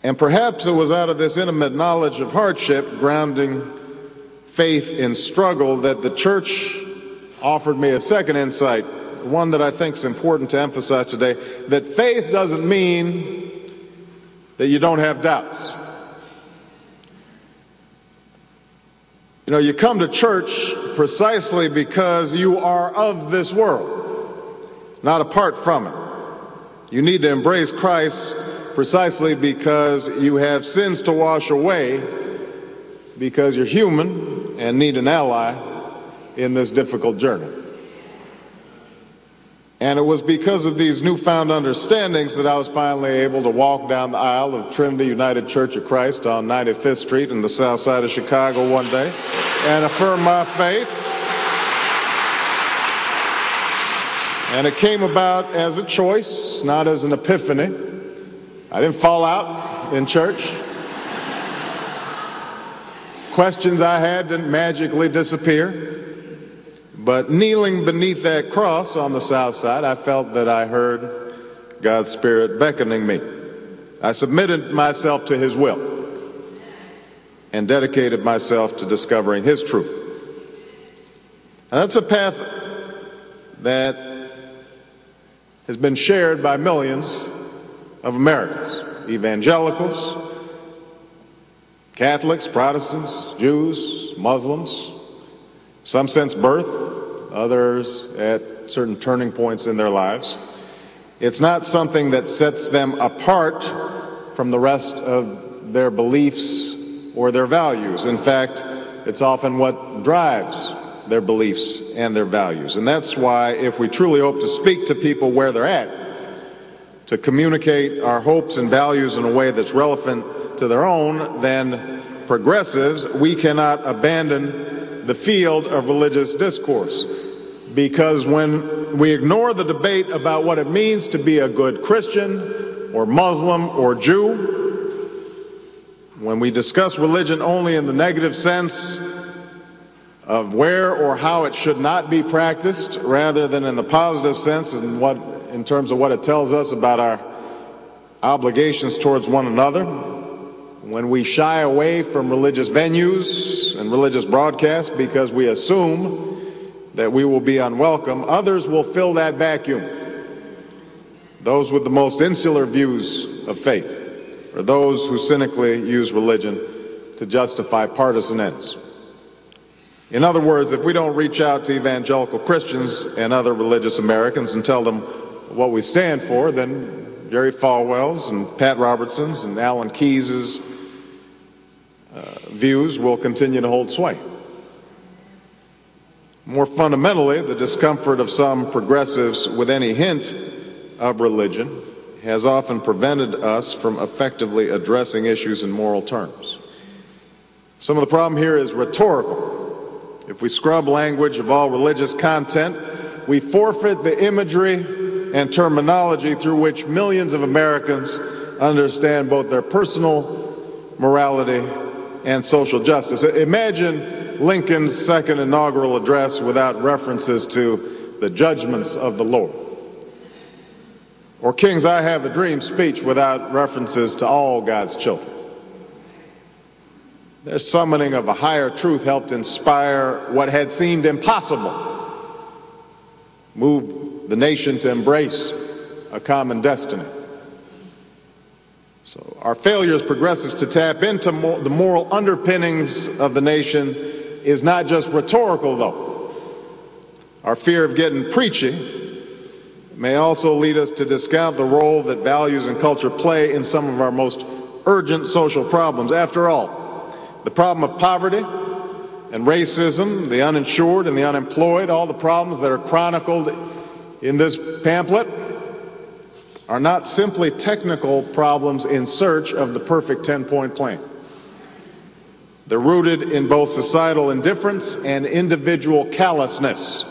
And perhaps it was out of this intimate knowledge of hardship, grounding faith in struggle, that the church offered me a second insight, one that I think is important to emphasize today, that faith doesn't mean that you don't have doubts. You know, you come to church precisely because you are of this world, not apart from it. You need to embrace Christ precisely because you have sins to wash away, because you're human and need an ally in this difficult journey. And it was because of these newfound understandings that I was finally able to walk down the aisle of Trinity United Church of Christ on 95th Street in the south side of Chicago one day and affirm my faith. And it came about as a choice, not as an epiphany. I didn't fall out in church. Questions I had didn't magically disappear. But kneeling beneath that cross on the south side, I felt that I heard God's Spirit beckoning me. I submitted myself to His will and dedicated myself to discovering His truth. And that's a path that has been shared by millions of Americans, evangelicals, Catholics, Protestants, Jews, Muslims, some since birth, others at certain turning points in their lives. It's not something that sets them apart from the rest of their beliefs or their values. In fact, it's often what drives their beliefs and their values. And that's why, if we truly hope to speak to people where they're at, to communicate our hopes and values in a way that's relevant to their own, then progressives, we cannot abandon the field of religious discourse. Because when we ignore the debate about what it means to be a good Christian or Muslim or Jew, when we discuss religion only in the negative sense of where or how it should not be practiced, rather than in the positive sense in terms of what it tells us about our obligations towards one another, when we shy away from religious venues and religious broadcasts because we assume that we will be unwelcome, others will fill that vacuum. Those with the most insular views of faith, or those who cynically use religion to justify partisan ends. In other words, if we don't reach out to evangelical Christians and other religious Americans and tell them what we stand for, then Jerry Falwell's and Pat Robertson's and Alan Keyes's views will continue to hold sway. More fundamentally, the discomfort of some progressives with any hint of religion has often prevented us from effectively addressing issues in moral terms. Some of the problem here is rhetorical. If we scrub language of all religious content, we forfeit the imagery and terminology through which millions of Americans understand both their personal morality and social justice. Imagine Lincoln's second inaugural address without references to the judgments of the Lord, or King's "I Have a Dream" speech without references to all God's children. Their summoning of a higher truth helped inspire what had seemed impossible, moved the nation to embrace a common destiny. So our failure as progressives to tap into the moral underpinnings of the nation is not just rhetorical, though. Our fear of getting preachy may also lead us to discount the role that values and culture play in some of our most urgent social problems. After all, the problem of poverty and racism, the uninsured and the unemployed, all the problems that are chronicled in this pamphlet, are not simply technical problems in search of the perfect 10-point plan. They're rooted in both societal indifference and individual callousness.